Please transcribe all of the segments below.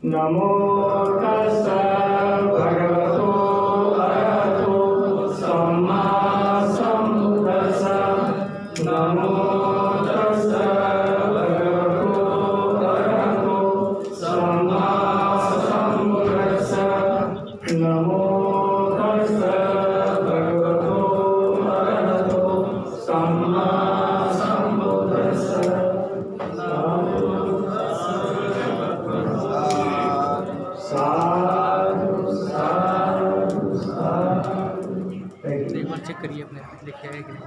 नमो तस्सै भगवतो अरहतो सम्मा सम्बुद्दस्सै। नमो तस्सै भगवतो अरहतो सम्मा सम्बुद्दस्सै। नमो तस्सै भगवतो अरहतो सम्मा सम्बुद्दस्सै। एक बार चेक करिए अपने लिखे है कि नहीं।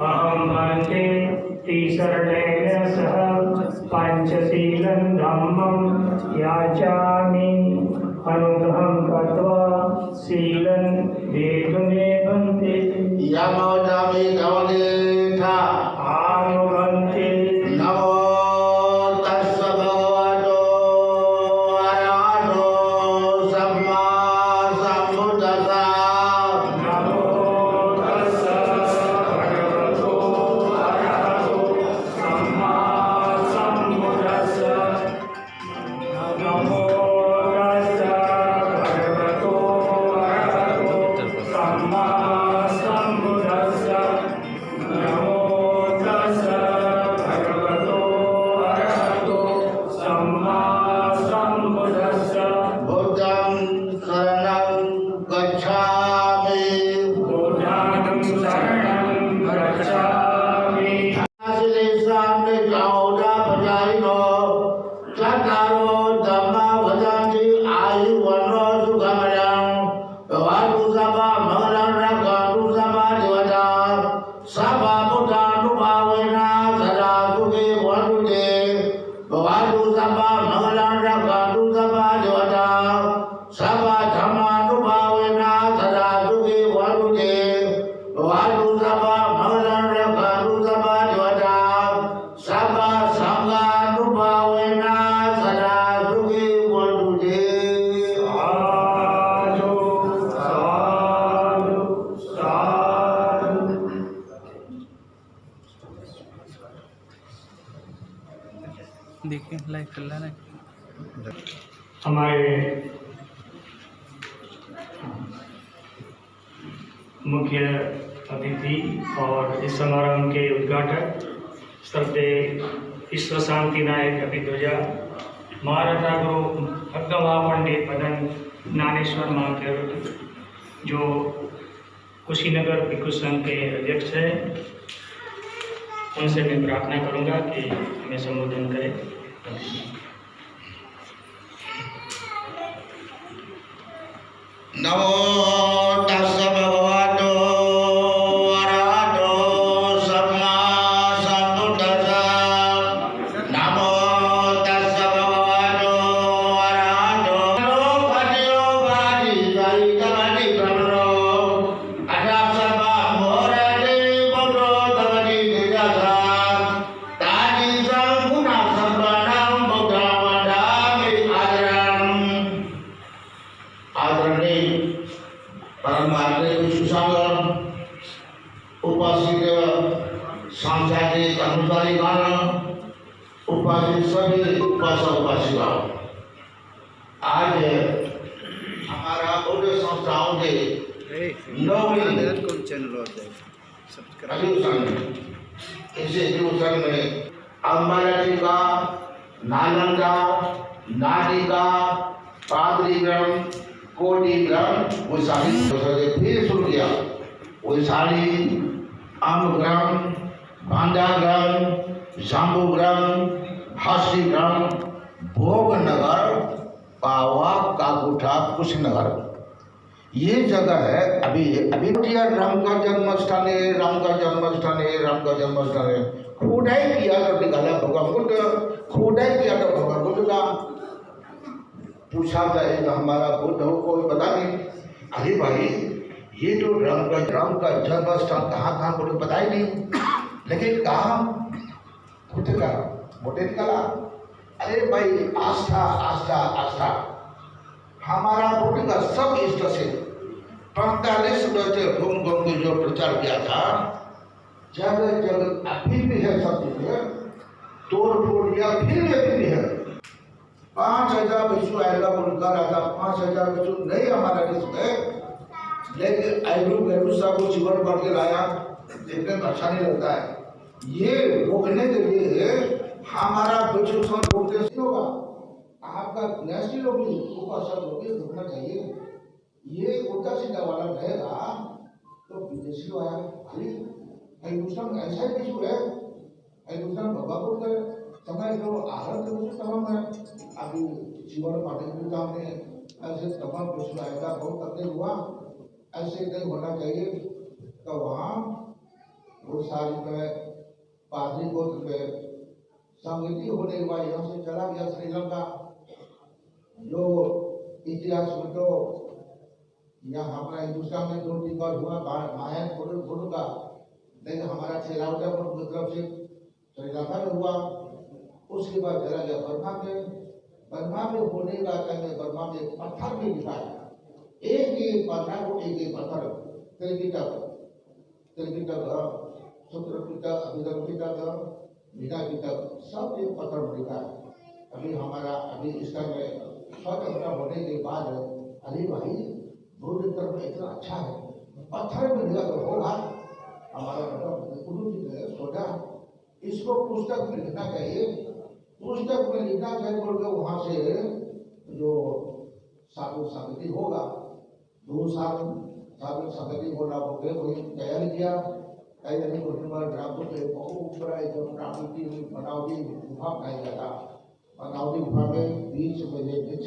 अहम वन्दे त्रिशरणेन सह पञ्चशीलं धम्मं याचामि अनुग्रहं कृत्वा शीलं देतुमे भन्ते। यामोदामि गवनेथा आनुवन्ते। नमो तस्स भगवतो अरहतो सम्मा सम्बुद्दस्सै। नमो तस्सै भगवतो अरहतो सम्मा सम्बुद्दस्सै। नमो तस्सै भगवतो अरहतो सम्मा सम्बुद्दस्सै। नमो तस्सै भगवतो अरहतो सम्मा सम्बुद्दस्सै। बुद्धं शरणं गच्छामि। बुद्धं शरणं गच्छामि। श्रीशान्ति चौदा पचाइनो चत्वारो धम्मा वदन्ति आयुर्वन्नो सुखमयं। भवतु सदा मङ्गलं रक्षतु सदा देवता। सदा बुद्धानुभावेन सदा सुखी भवन्तु ते। भवतु सदा मङ्गलं रक्षतु सदा देवता। सदा धर्मानुभावेन सदा सुखी भवन्तु ते। भवतु सदा मङ्गलं रक्षतु सदा देवता। सदा संगानुभावेन सदा सुखी भवन्तु ते। साधु साधु साधु। देखिए लाइव चल रहा है ना। हमारे मुख्य अतिथि और इस समारोह के उद्घाटक श्रद्धेय विश्व शांति नायक अभिध्वजा महारथा गुरु भगवा पंडित मदन ज्ञानेश्वर महादेव जो कुशीनगर भिक्षु संघ के अध्यक्ष हैं, उनसे मैं प्रार्थना करूंगा कि हमें संबोधन करें। नमो तस्स भगवतो अरहतो सम्मा सम्बुद्दस्सै। नमो तस्स भगवतो अरहतो पतियो वादी वादी ब्रह्मणो अठासभा मोरते पुत्रो तवति तेजसा। तानि संगुणा सम्पन्नं बुद्धं वदामि आदरम्। आदरणीय परम आदरणीय विश्व संघ उपस्थित सांसारिक कर्मचारीगण, उपस्थित सभी उपासक-उपासिका, आज हमारा बुद्ध संस्थाओं के नौवीं अधिवेशन इस अधिवेशन में अम्बाला का, नालंदा, नादिका, पादरीगण, कोटिगण, वैशाली फिर शुरू किया। वैशाली, अम्बग्राम, भांडाग्राम, जाम्बूग्राम, हस्तीग्राम, भोगनगर, पावा, काकुठा, कुशीनगर, ये जगह है। अभी राम का जन्म स्थान है, राम का जन्म स्थान है, राम का जन्म स्थान है। खोदाई किया तो निकाला भगवान बुद्ध, खोदाई किया तो भगवान बुद्ध का पूछा जाए तो हमारा बुद्ध हो कोई पता नहीं। अरे भाई ये तो राम का जन्म स्थान कहाँ कहाँ मुझे पता ही नहीं, लेकिन कहाँ खुद का मोटे निकला। अरे भाई आस्था आस्था आस्था, हमारा बुद्ध का सब इष्ट से 45 वर्ष होम को जो प्रचार किया था, जगह जगह अभी भी है, सब जगह तोड़ फोड़ या फिर भी है। 5000 बच्चों आएगा बोलकर आता, 5000 बच्चों नहीं हमारा देश में, लेकिन आयु साहब को जीवन बढ़ के लाया, देखने में अच्छा नहीं लगता है। ये रोकने के लिए हमारा बच्चों सब रोकने से होगा, आपका नेशनल होगी, ऊपर होगी, रुकना चाहिए। ये उल्टा सीधा वाला रहेगा तो विदेशी वाला हिंदुस्तान ऐसा ही कुछ है, हिंदुस्तान बाबा को समय जो आहार के कुछ तमाम है, अभी जीवन पाटिल के सामने ऐसे तमाम विश्व आएगा, बहुत तकलीफ हुआ, ऐसे नहीं होना चाहिए। तो वहाँ वो साल में पादरी गोत्र में संगति होने के बाद यहाँ से चला गया श्रीलंका। जो इतिहास में तो यहाँ हमारा हिंदुस्तान में जो टिकट हुआ माया गुरु का, लेकिन हमारा छेलावटा की तरफ से श्रीलंका में हुआ। उसके बाद चला गया बर्मा में, बर्मा में होने का टाइम बर्मा में पत्थर भी दिखाया, एक पत्थर को एक पत्थर तिलकिटक सूत्र पिटक, अभिधर्म पिटक, मीना पिटक, सब एक पत्थर में लिखा है। अभी हमारा अभी इस टाइम में स्वतंत्र होने के बाद अली भाई बुद्ध धर्म इतना अच्छा है, पत्थर में लिखा तो होगा हमारा गुरु जी ने सोचा इसको पुस्तक में लिखना चाहिए, पुस्तक में लिखना चाहिए बोल के वहाँ से जो साधु संगति होगा, 2 साल साधु संगति होना हो गए, वही तैयारी किया। तैयारी करने के बाद ग्राम के बहुत बड़ा एकदम ग्राम की बनावटी गुफा बनाया गया था। बनावटी गुफा में बीच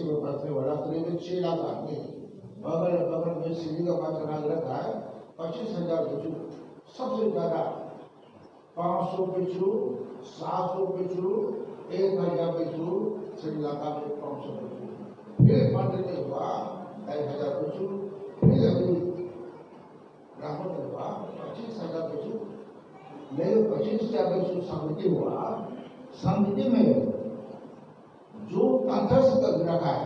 में पड़ने वाला करीब 6 लाख आदमी, बगल बगल में सीढ़ी का पास बना रखा है, 25,000 बिच्छू, सबसे ज्यादा 500 बिच्छू, 700 बिच्छू, 1000 बिच्छू, श्रीलंका में 500 बिच्छू, फिर मंदिर में हुआ 1000 बिच्छू, फिर अभी ब्राह्मण में हुआ 25,000 बिच्छू, लेकिन 25,000 बिच्छू समिति हुआ। समिति में जो कंठस्थ कर रखा है,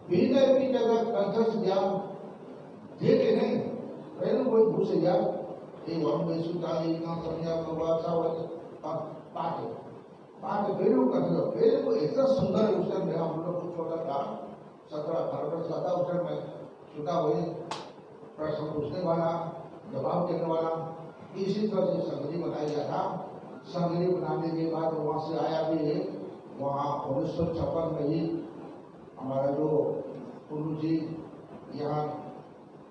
बिना की जगह कंठस्थ ज्ञान देखे नहीं, पहले कोई घुस गया एक हम में सुताली ना समझा बाबा साहब पाठ बेरू करते, बेरू को इतना सुंदर उसका मेरा हम लोग को छोटा था, 17-18 वर्ष का था, उसमें मैं छुटा हुई प्रश्न पूछने वाला, जवाब देने वाला, इसी तरह से संगति बनाया गया था। संगति बनाने के बाद वहाँ से आया भी, वहाँ 1956 में ही हमारा जो गुरु जी यहाँ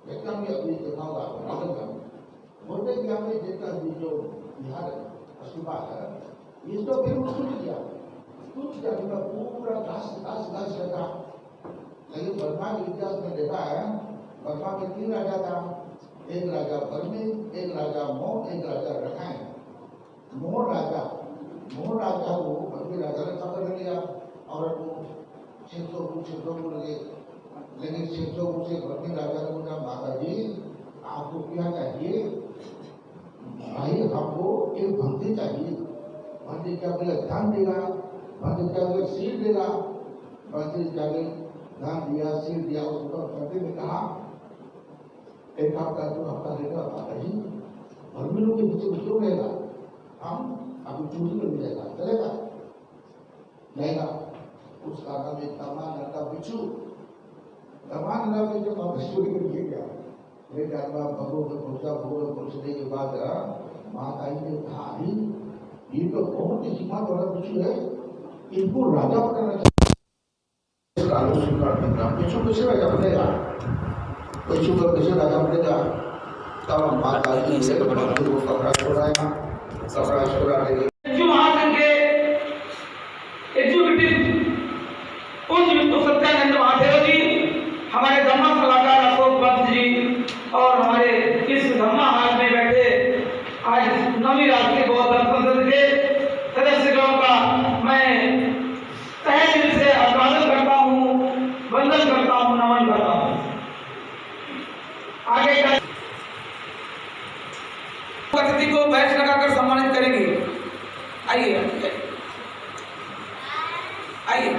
एकदम भी अभी देखा होगा बोलते कि हमने जितना भी जो बिहार अस्तूपा है, इसको फिर उसको किया कुछ जगह पूरा घास रहता। लेकिन बर्मा के इतिहास में देखा है, बर्मा में 3 राजा था, एक राजा बर्मी, एक राजा मोह, एक राजा रखाइन। मोह राजा को बर्मी राजा ने पकड़ लिया और वो 600 को लगे, लेकिन 600 से बर्मी राजा ने बोला माता जी आपको क्या चाहिए भाई, हमको एक भक्ति चाहिए। भक्ति क्या बोले धन देगा, भक्ति क्या बोले सीट देगा, भक्ति क्या बोले धन दिया सीट दिया। उसको भक्ति ने कहा एक हफ्ता 2 हफ्ता लेगा माता जी, भर्मी लोग के बीच क्यों रहेगा, हम अभी चूड़ी में मिलेगा चलेगा लेगा। उस कारण में तमाम लड़का बिच्छू तमाम लड़का जब वापस चूड़ी में ले गया, ले जाकर भगो में पहुंचा, भगो में पहुंचने के बाद माता ने कहा ये तो बहुत ही हिम्मत वाला बिच्छू है, इनको राजा बनाना चाहिए। बिच्छू कैसे राजा बनेगा, बिच्छू का कैसे राजा बनेगा। तब माता जी से कपड़ा छोड़ाया, कपड़ा छोड़ाने के सत्यानंद महादेव जी, हमारे धर्मा सलाहकार अशोक पंत जी और हमारे इस धर्मा हाल में बैठे आज 9वीं राष्ट्रीय बौद्ध परिषद के सदस्यों का मैं तहे दिल से अभिवादन करता हूँ, वंदन करता हूँ, नमन करता हूँ। आगे का अतिथि को बैच लगाकर सम्मानित करेंगे। आइए आइए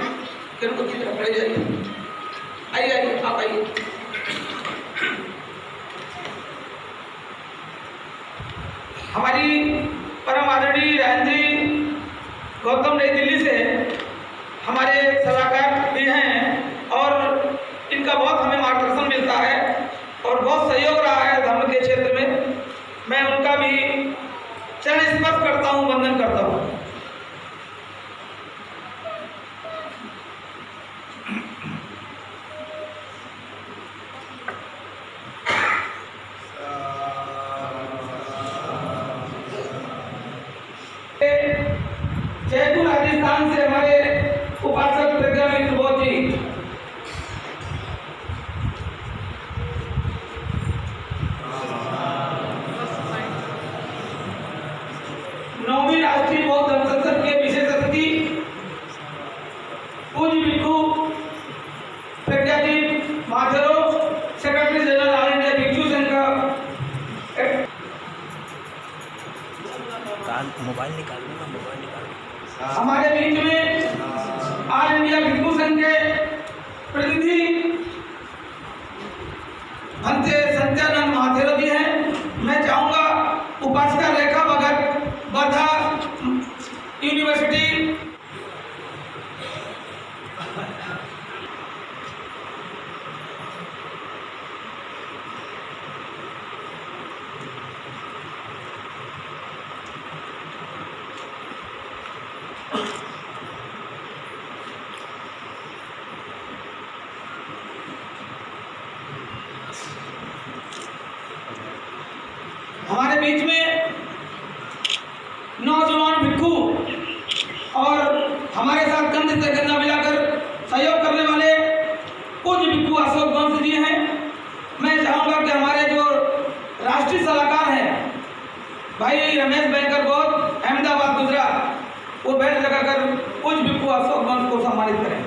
खड़े जाइए, आइए आप आइए। हमारी परम आदरणीय राजेंद्र गौतम नई दिल्ली से हमारे सलाहकार भी हैं और इनका बहुत हमें मार्गदर्शन मिलता है और बहुत सहयोग रहा है धर्म के क्षेत्र में। मैं उनका भी चरण स्पर्श करता हूँ, वंदन करता हूँ। जयपुर राजस्थान से हमारे उपासक प्रज्ञा मित्र बोध जी, नौवीं राष्ट्रीय बौद्ध धर्म संसद के विशेष अतिथि पूज्य भिक्षु प्रज्ञा जी माथुरो, सेक्रेटरी जनरल ऑल इंडिया भिक्षु संघ का मोबाइल निकाल लो ना, मोबाइल निकाल। हमारे बीच में ऑल इंडिया भिक्षु संघ के प्रतिनिधि भंते सत्यानंद महाथेरो जी हैं। मैं चाहूंगा उपासिका रेखा भगत वर्धा यूनिवर्सिटी, हमारे बीच में नौजवान भिक्षु और हमारे साथ कंधे से कंधा मिलाकर सहयोग करने वाले पूज्य भिक्षु अशोक वंश जी हैं। मैं चाहूँगा कि हमारे जो राष्ट्रीय सलाहकार हैं भाई रमेश बैंकर बौद्ध अहमदाबाद गुजरात, वो बैठ लगाकर पूज्य भिक्षु अशोक वंश को सम्मानित करें।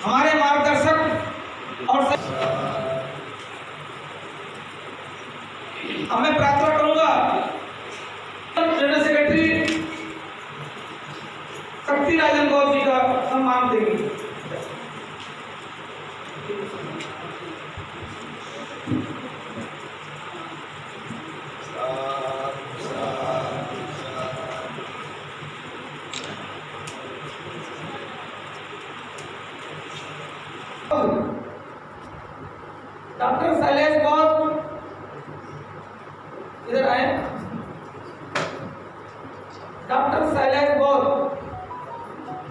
हमारे मार्गदर्शक और मैं प्रार्थना करूंगा जनरल सेक्रेटरी शक्ति राजन गौर जी का सम्मान देंगे। डॉक्टर शैलेश बौद्ध इधर आए। डॉक्टर शैलेश बौद्ध,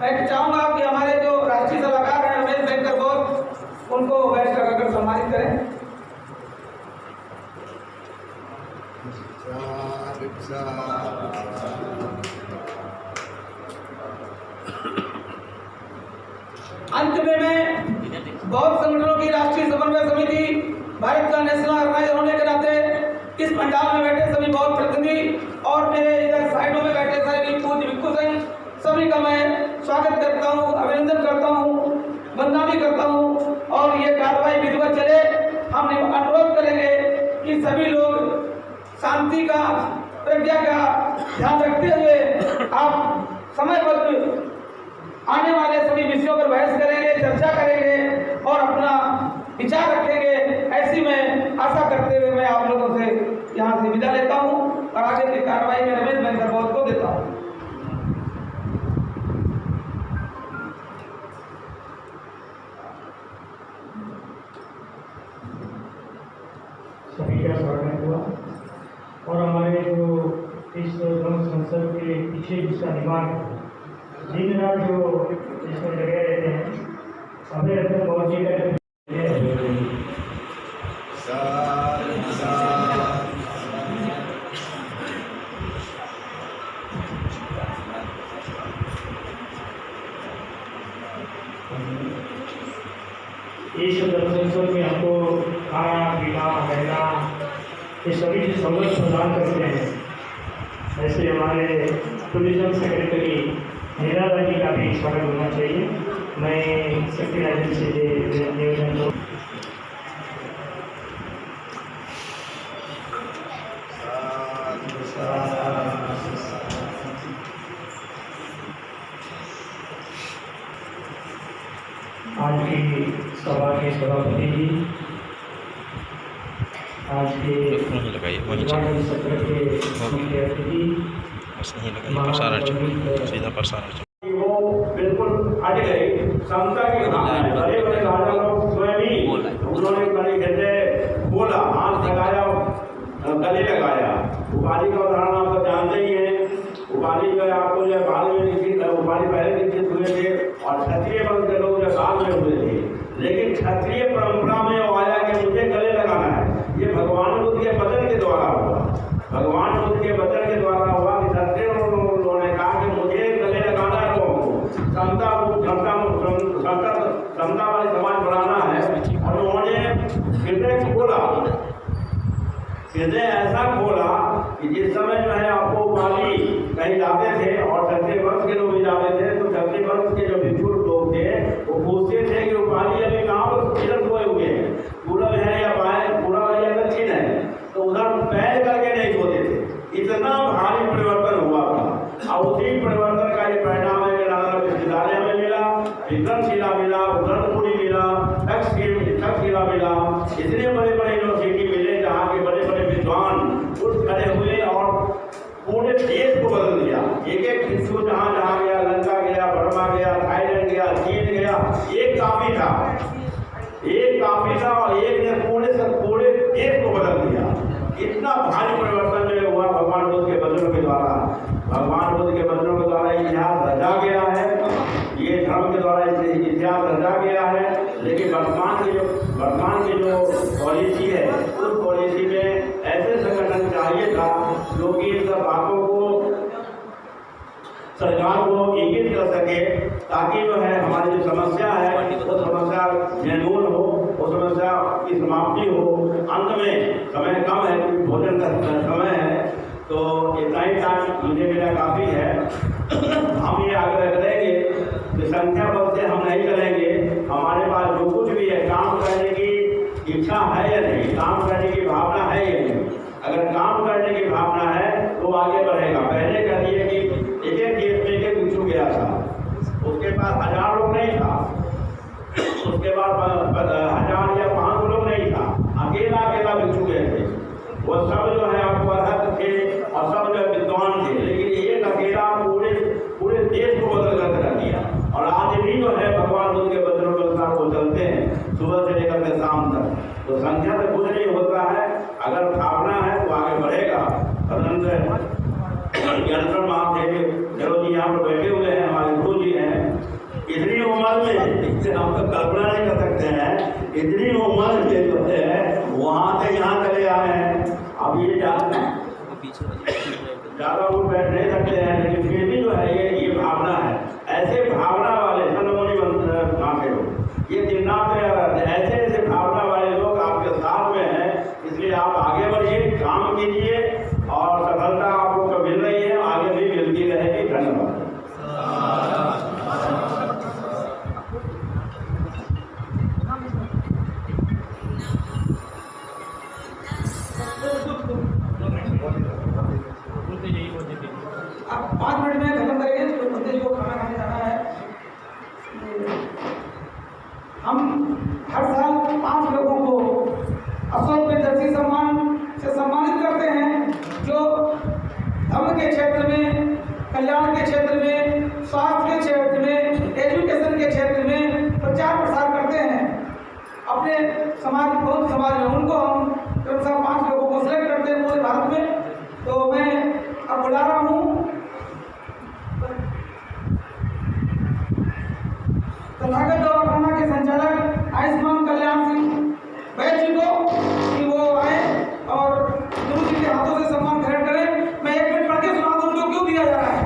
मैं चाहूंगा कि हमारे जो राष्ट्रीय सलाहकार हैं रमेश बैंकर बौद्ध, उनको बैठ कर सम्मानित करें। अंत में मैं बौद्ध संगठनों की राष्ट्रीय समन्वय समिति भारत का नेशनल ऑर्गेनाइजर होने के नाते इस पंडाल में बैठे सभी बौद्ध प्रतिनिधि और मेरे इधर साइडों में बैठे सभी पूज्य भिक्षु संघ, सभी का मैं स्वागत करता हूँ, अभिनंदन करता हूँ, वंदना भी करता हूँ। और ये कार्रवाई विधिवत चले। हम अनुरोध करेंगे कि सभी लोग शांति का, प्रज्ञा का ध्यान रखते हुए आप समयबद्ध आने वाले सभी विषयों पर बहस करेंगे, चर्चा करेंगे और अपना विचार रखेंगे। ऐसी मैं आशा करते हुए मैं आप लोगों से यहाँ से विदा लेता हूँ और आगे की कार्रवाई में रमेश बैंकर बौद्ध को देता हूँ। सभी का स्वागत हुआ और हमारे जो इस धर्म संसद के पीछे जिसका दिमाग दिन रात जो इसमें लगे रहते हैं, अभी रतन गौर जी का इस धर्म संसद में हमको खाना पीना रहना ये सभी चीज सहूलत प्रदान करते हैं। ऐसे हमारे टूरिज्म सेक्रेटरी हीरा जी का भी स्वागत होना चाहिए। मैं शक्ति राजन से निवेदन को आज की सभा के सभापति जी, आज के उद्घाटन सत्र के मुख्य अतिथि सीधा प्रसारण वो बिल्कुल हट गए समता की भावना है। बड़े बड़े राजा लोग स्वयं ही उन्होंने बड़े कहते बोला, हाथ लगाया, गले लगाया। उपाधि का उदाहरण आप सब जानते ही हैं। उपाधि का आपको जो बाद में निश्चित उपाधि पहले निश्चित हुए थे और क्षत्रिय वर्ग के लोग जो बाद में हुए थे, लेकिन क्षत्रिय परंपरा में आया कि मुझे गले लगाना है। ये भगवान बुद्ध के वचन के द्वारा हुआ। भगवान बुद्ध के वचन के द्वारा हुआ कि क्षत्रिय लोगों ने कहा कि मुझे गले लगाना है लोगों को, समता वाली समाज बनाना है। और उन्होंने हृदय खोला, हृदय ऐसा खोला कि जिस समय जो है आपको उपाधि कहीं जाते थे और क्षत्रिय वंश के लोग भी जाते थे, तो क्षत्रिय वंश के जो भिक्षु लोग थे वो पूछते थे कि उपाधि अभी कहाँ पर किधर सोए हुए हैं, पूरब है या बाएं, पूरब है या दक्षिण है, तो उधर पैर करके नहीं सोते थे। इतना भारी परिवर्तन हुआ था। और उसी परिवर्तन का ये परिणाम है कि नालंदा विश्वविद्यालय में मिला, विक्रमशिला मिला, उदयपुरी मिला, तक्षशिला मिला। इतने बड़े बड़े यूनिवर्सिटी मिले जहाँ के बड़े बड़े विद्वान उठ खड़े हुए और पूरे देश को बदल दिया। एक एक भिक्षु जहाँ जहाँ गया, लंका गया, बर्मा गया, थाईलैंड गया, चीन गया, एक काफी था, एक काफी था और एक ने पूरे देश को बदल दिया। इतना भारी परिवर्तन जो हुआ भगवान बुद्ध के वचनों के द्वारा, भगवान बुद्ध के वचनों के द्वारा इतिहास रचा गया है। ये धर्म के द्वारा इतिहास रचा गया है। लेकिन वर्तमान की जो पॉलिसी है, उस पॉलिसी में ऐसे संगठन चाहिए था जो कि इन सब बातों को सरकार को इंगित कर सके, ताकि जो है हमारी जो समस्या है वो समस्या निर्मूल हो, वो समस्या की समाप्ति हो। अंत में समय कम है क्योंकि भोजन का समय है, तो इतना ही टाइम मुझे मेरा काफ़ी है। हम ये आग्रह करेंगे कि संख्या बल से हम नहीं करेंगे। हमारे पास जो कुछ भी है, काम करने की इच्छा है या नहीं, काम करने की भावना है या नहीं। अगर काम करने की भावना है तो आगे बढ़ेगा। पहले कह दिए कि एक एक गेट में एक भिक्षु गया था, उसके पास 1000 लोग नहीं था, उसके बाद 1000 या 500 लोग नहीं था, अकेला भिक्षु गए थे। वो सब जो है आपको अर्हत थे और सब जो विद्वान थे, लेकिन एक अकेला पूरे देश को बदल कर रख दिया। और आज भी जो है भगवान बुद्ध के वचनों के अनुसार वो चलते हैं सुबह से लेकर के शाम तक। तो संख्या से कुछ नहीं होता है, अगर भावना है तो आगे बढ़ेगा। ज्ञानेश्वर महादेव जरो जी यहाँ पर बैठे हुए हैं, हमारे गुरु जी हैं। इतनी उम्र में हम तो कल्पना नहीं कर सकते हैं, इतनी उम्र में जो है वहाँ से यहाँ चले आए हैं। अब ये ज़्यादा लोग बैठ नहीं सकते हैं, लेकिन फिर भी जो है ये भावना है। ऐसे भावना वाले सनमोनी के लोग ये दिन रात में रहते हैं। ऐसे भावना वाले लोग आपके साथ में हैं, इसलिए आप आगे बढ़िए, काम कीजिए और सफलता आपको मिल रही है, आगे भी मिलती रहेगी। धन्यवाद। आप 5 मिनट में खत्म करेंगे तो बंदे को खाना खाने जाना है। हम हर साल 5 लोगों को अशोक प्रियदर्शी सम्मान से सम्मानित करते हैं, जो धर्म के क्षेत्र में, कल्याण के क्षेत्र में, स्वास्थ्य के क्षेत्र में, एजुकेशन के क्षेत्र में प्रचार प्रसार करते हैं अपने समाज, बहुत समाज में। उनको हम 5 लोगों को सिलेक्ट करते हैं पूरे भारत में। तो मैं अब बुला रहा हूँ तथागत दवाखाना के संचालक आयुष्मान कल्याण सिंह बैद जी को कि वो आए और गुरु जी के हाथों से सम्मान ग्रहण करें। मैं 1 मिनट पढ़ के सुना दूं उनको क्यों दिया जा रहा है।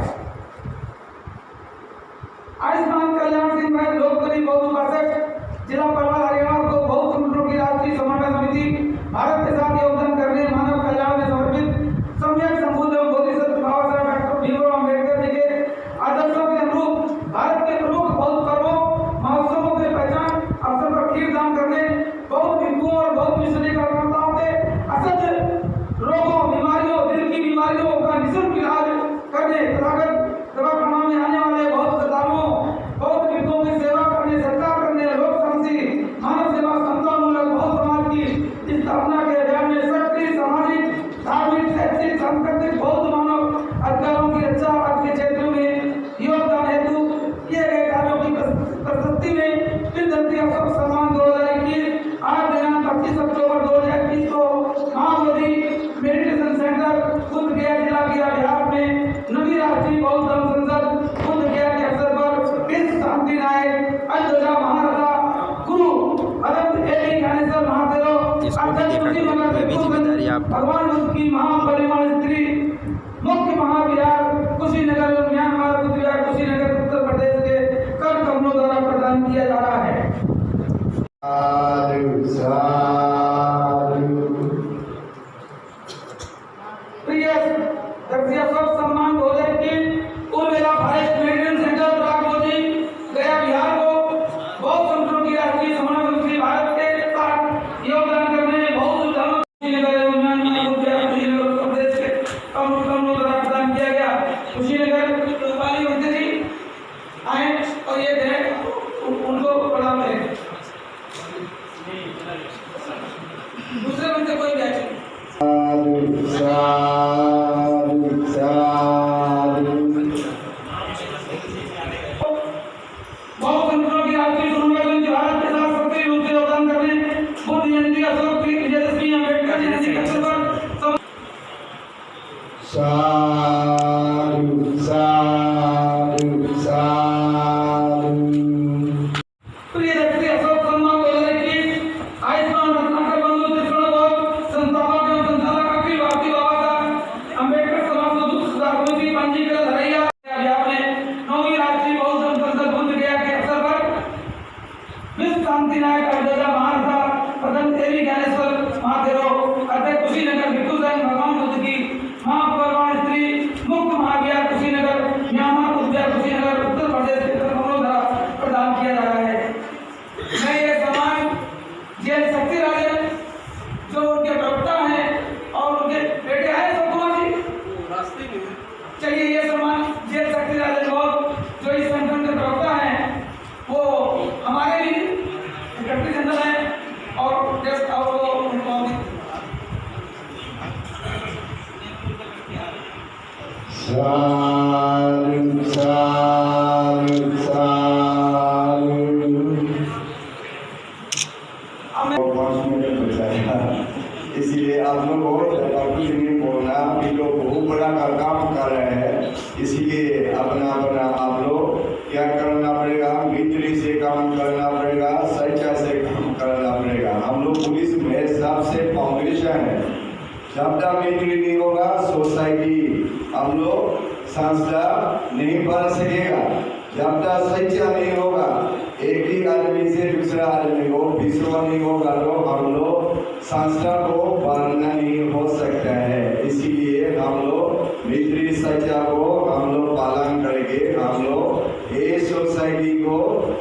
आयुष्मान कल्याण सिंह बैद लोकप्रिय बौद्ध उपासक, जिला परवार हरियाणा को बौद्ध संगठनों की राष्ट्रीय समन्वय समिति, भारत के साथ योगदान करने, मानव कल्याण में समर्पित सम्यक संबुद्ध एवं बोधिसत्व बाबा साहेब डॉक्टर भीमराव अम्बेडकर जी के आदर्शों के अनुरूप भारत के प्रमुख बौद्ध पर्वों, महोत्सव भगवान बुद्ध की महापरिनिर्वाण स्त्री मुख्य महाविहार कुशीनगर म्यांमार बुद्ध विहार कुशीनगर उत्तर प्रदेश के कर कमलों द्वारा प्रदान किया जा रहा है। प्रिय दक्षिण अशोक सम्मान भोजन की उर्वेला फॉरेस्ट मेडिटेशन सेंटर प्रागमोदी गया बिहार को बहुत संतों की राष्ट्रीय समाज दूसरी भारत के साथ योगदान करने में बहुत उद्यम कुशीनगर उत्तर प्रदेश के कमलों द्वारा प्रदान किया गया। कुशीनगर वाली मंत्री आए और ये दें उनको प्रणाम करें। दूसरे बंदे कोई बैठे बहुत संतों की राष्ट्रीय समाज भारत के साथ सक्रिय रूप से योगदान करने बुद्ध जयंती अशोक की विजयदशमी अम्बेडकर जयंती के अवसर पर प्रिय दक्षिण अशोक सम्मान भोजन की आयुष्मान रत्नाकर बंधु त्रिकोण बोर्ड संस्थापक एवं संचालक अखिल भारतीय बाबा साहब अम्बेडकर समाज को दुख सुधार समिति पंजीकृत हरैया बिहार में 9वीं राष्ट्रीय बहुजन संसद बुद्ध गया के अवसर पर विश्व शांति नायक अयोध्या महाराजा प्रथम देवी ज्ञानेश्वर महादेव अध्यक्ष कुशीनगर भिक्षु संघ भगवान बुद्ध की महापरिनिर्वाण स्त्री मुख्य महाविहार कुशीनगर म्यांमार बुद्ध विहार कुशीनगर उत्तर प्रदेश के कमलों द्वारा प्रदान किया जा रहा है। मैं ये सम्मान जेल शक्ति राजन जो उनके प्रवक्ता हैं और उनके बेटे आए सकुमार जी, चलिए ये सम्मान जेल शक्ति राजन जो इस संगठन के प्रवक्ता हैं वो हमारे भी सेक्रेटरी जनरल हैं और वो उनको इसीलिए आप लोग कुछ नहीं बोलना, ये लोग बहुत बड़ा काम कर रहे हैं, इसीलिए अपना अपना आप लोग क्या करना पड़ेगा, मित्री से काम करना पड़ेगा, सच्चा से काम करना पड़ेगा। हम लोग पुलिस में सबसे फाउंडेशन है, जब तक मित्री नहीं होगा सोसाइटी हम लोग संस्था नहीं बन सकेगा, जब तक सच्चा नहीं होगा एक ही आदमी से दूसरा आदमी को विश्वास नहीं होगा तो हम लोग संस्था को बनना नहीं हो सकता है। इसीलिए हम लोग मित्री सच्चा को हम लोग पालन करके हम लोग ये सोसाइटी को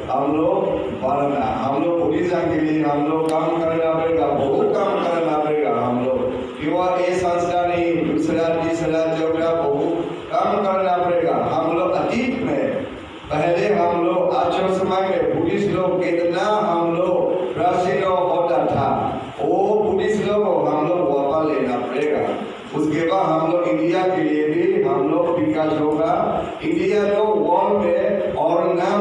हम लोग बढ़ना, हम लोग पुलिस के लिए हम लोग काम करना पड़ेगा, बहुत काम करना पड़ेगा। हम लोग क्यों ये संस्था नहीं दूसरा तीसरा चौथा बहुत काम करना पड़ेगा। हम लोग अतीत में पहले हम लोग अच्छे समय में पुलिस लोग कितना हम लोग प्रसिद्ध होता था, वो पुलिस लोग हम लोग वापस लेना पड़ेगा। उसके बाद हम लोग इंडिया के लिए भी हम लोग विकास होगा, इंडिया जो वर्ल्ड में और नाम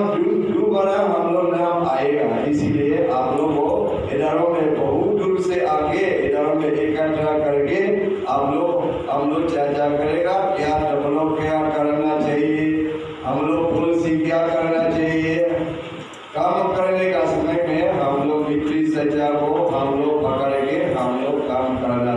दोबारा हम लोग नाम आएगा। इसीलिए आप लोग को इधरों में बहुत दूर से आके इधरों में इकट्ठा करके हम लोग चर्चा करेगा क्या डेवलप क्या करना चाहिए, हम लोग पुलिस क्या करना चाहिए। काम करने का समय में हम लोग मित्री सच्चा को हम लोग पकड़ के हम लोग काम करना